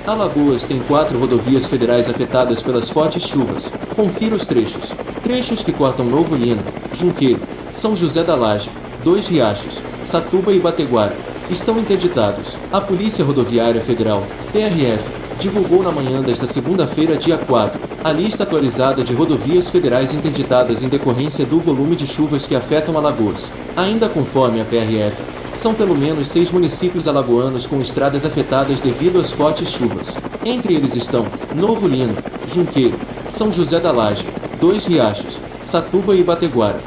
Alagoas tem 4 rodovias federais afetadas pelas fortes chuvas. Confira os trechos. Trechos que cortam Novo Lino, Junqueiro, São José da Laje, Dois Riachos, Satuba e Bateguara estão interditados. A Polícia Rodoviária Federal, PRF, divulgou na manhã desta segunda-feira, dia 4, a lista atualizada de rodovias federais interditadas em decorrência do volume de chuvas que afetam Alagoas. Ainda conforme a PRF, são pelo menos 6 municípios alagoanos com estradas afetadas devido às fortes chuvas. Entre eles estão Novo Lino, Junqueiro, São José da Laje, Dois Riachos, Satuba e Bateguara.